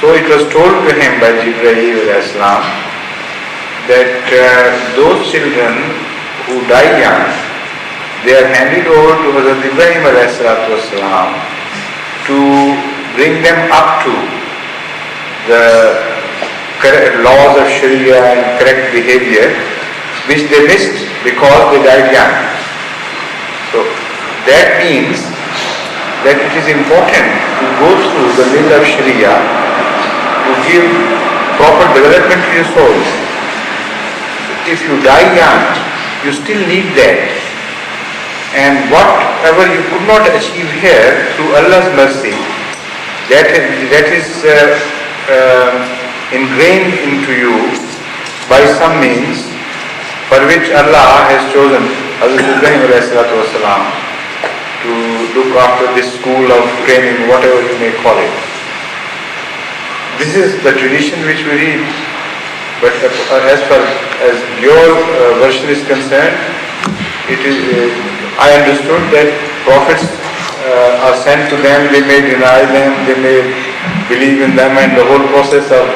So it was told to him by Jibreel Islam that those children who die young, they are handed over to Hadhrat Ibrahim Islam to bring them up to the correct laws of Sharia and correct behavior, which they missed because they died young. So that means that it is important to go through the mill of Sharia to give proper development to your souls. If you die young, you still need that. And whatever you could not achieve here, through Allah's mercy, that is ingrained into you by some means for which Allah has chosen Hadhrat Ibrahim والسلام, to look after this school of training, whatever you may call it. This is the tradition which we read. But as far as your version is concerned, it is. I understood that prophets are sent to them. They may deny them, they may believe in them, and the whole process of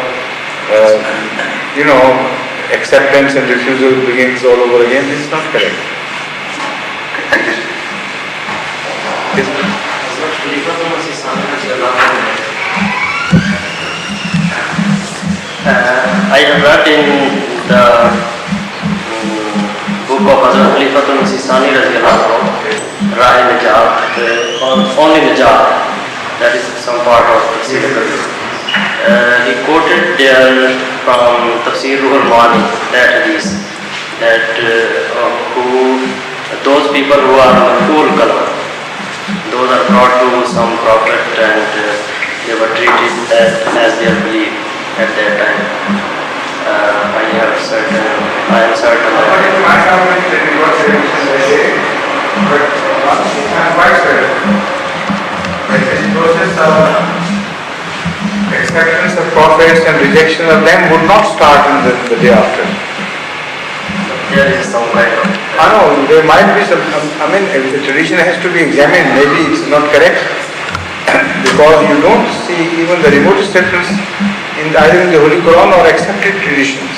acceptance and refusal begins all over again. This is not correct. I have read in the book of Hazrat Khalifatul Masih Sani Rahe Najat, only Najat, that is some part of Tafsir al-Kabir. He quoted there from Tafsir Ruhul-Mani, that hadith, that those people who are Marful Kalam, those are brought to some prophet and they were treated as their belief at that time. I am certain that I'm quite certain that this process of acceptance of prophets and rejection of them would not start in the day after. There is some kind of... I know, there might be some, the tradition has to be examined, maybe it's not correct, because you don't see even the remotest reference in either in the Holy Quran or accepted traditions.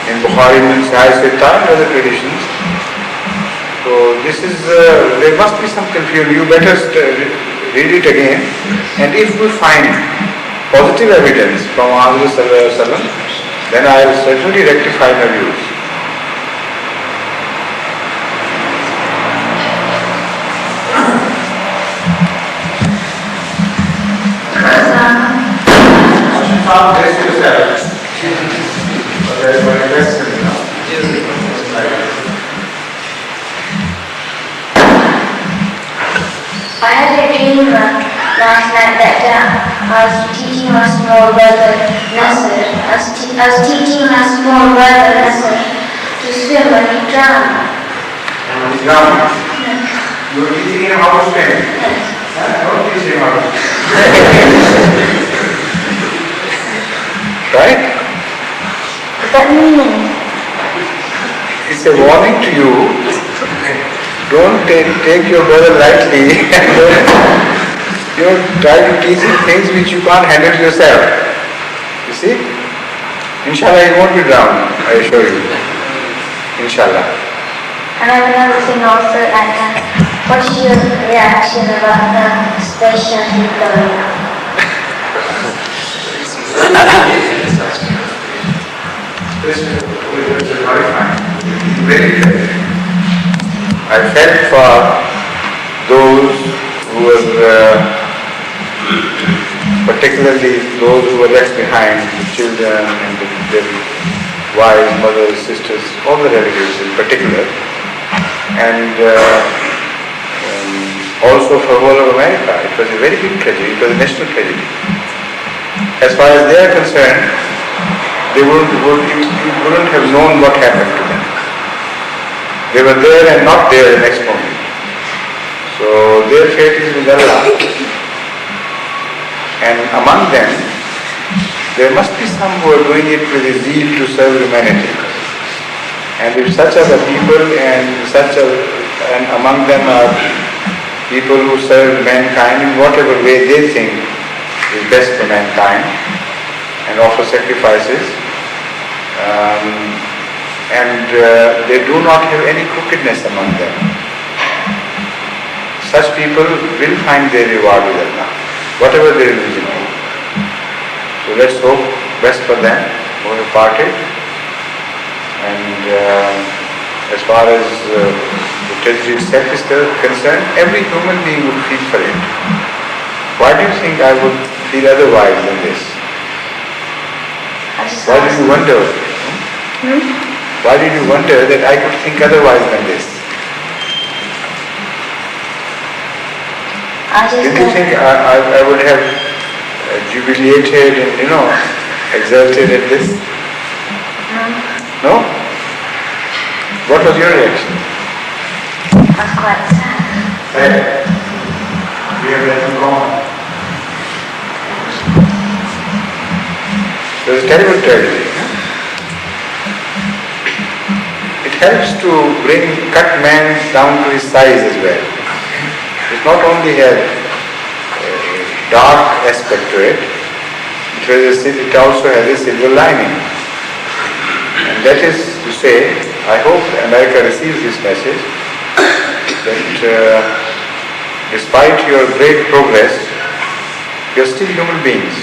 In Bukhari, in Sahih Sittar, and other traditions. So this is, there must be some confusion. You better read it again, and if we find positive evidence from Hadhrat Sallallahu Alaihi Wasallam, then I will certainly rectify my views. Bless yourself. That is my lesson, I had a dream last night that I was teaching my small brother Nasser. I was teaching my small brother Nasser to swim when he drowned. And he drowned? Yes. You were teaching him how to swim? Yes. Don't teach him how to swim. Right? What that means? It's a warning to you. Don't take your brother lightly and don't try to teach him things which you can't handle yourself. You see? Inshallah, he won't be drowned, I assure you. Inshallah. And I have another thing also, what's your reaction about the special people? This is very fine. Very good. I felt for those who were, particularly those who were left behind, the children and their wives, mothers, sisters, all the relatives in particular, and also for whole of America. It was a very big tragedy. It was a national tragedy. As far as they are concerned, you wouldn't have known what happened to them. They were there and not there the next moment. So their fate is with Allah. And among them, there must be some who are doing it with a zeal to serve humanity. And if such are the people and among them are people who serve mankind in whatever way they think is best for mankind and offer sacrifices. They do not have any crookedness among them. Such people will find their reward with Allah, whatever their religion is. So let's hope best for them who have parted. And as far as the tragedy itself is concerned, every human being would feel for it. Why do you think I would feel otherwise than this? Why did you wonder? Why did you wonder that I could think otherwise than this? Did you think I would have jubilated and, exulted at this? No? What was your reaction? I was quite sad. We have let him go on. It was a terrible tragedy. It helps to cut man down to his size as well. It not only had a dark aspect to it, it also has a silver lining. And that is to say, I hope America receives this message, that despite your great progress, you are still human beings.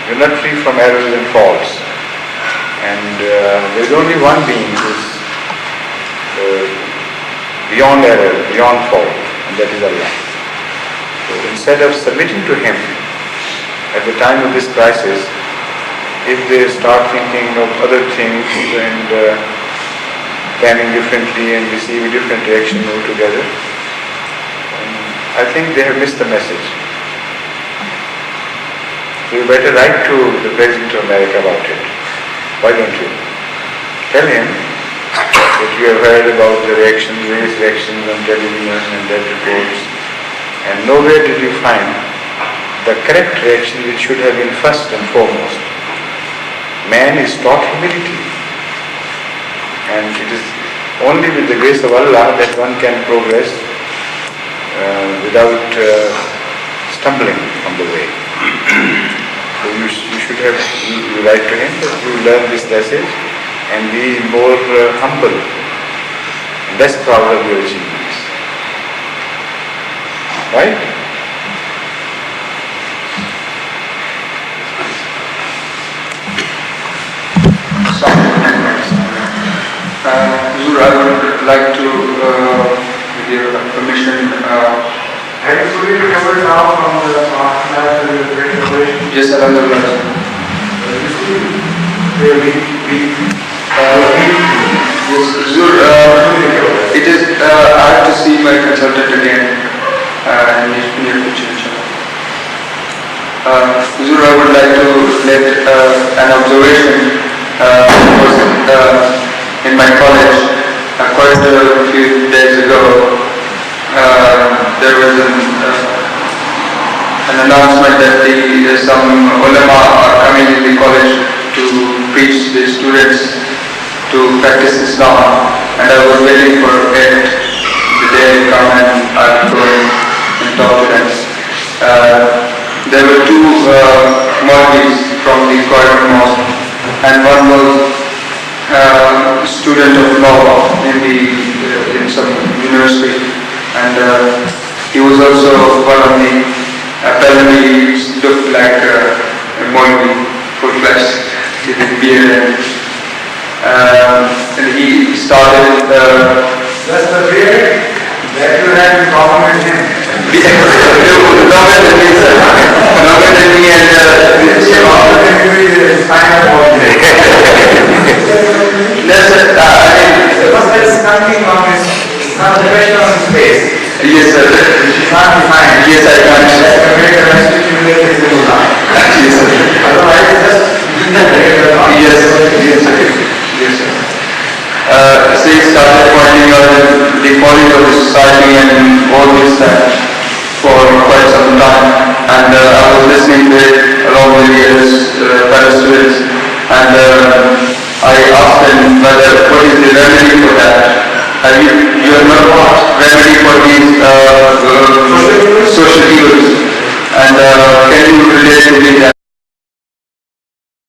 You are not free from errors and faults. And there is only one being who is beyond error, beyond fault, and that is Allah. So instead of submitting to Him at the time of this crisis, if they start thinking of other things and planning differently and receive a different reaction altogether, I think they have missed the message. So you better write to the President of America about it. Why don't you? Tell him that you have heard about the reactions, various reactions on television and that reports, and nowhere did you find the correct reaction which should have been first and foremost. Man is taught humility, and it is only with the grace of Allah that one can progress without stumbling on the way. So you should have, you write to him that you learn this message and be more humble and less proud of your achievements. Right? I would like to, with your permission, have you fully recovered now from the great operation? Yes, Alhamdulillah. It is, I have to see my consultant again in the near future, inshallah. Huzur, I would like to let an observation was in my college quite a few days ago. There was an announcement that some ulama are coming in the college to preach the students to practice Islam, and I was waiting for it. The day will come and I will go and talk to them. There were two Maulvis from the Koran Mosque, and one was student of law in some university, and he was also one of the apparently looked like a Maulvi, full-fledged, with a beard, and he started. That's the beard that you had in common with him.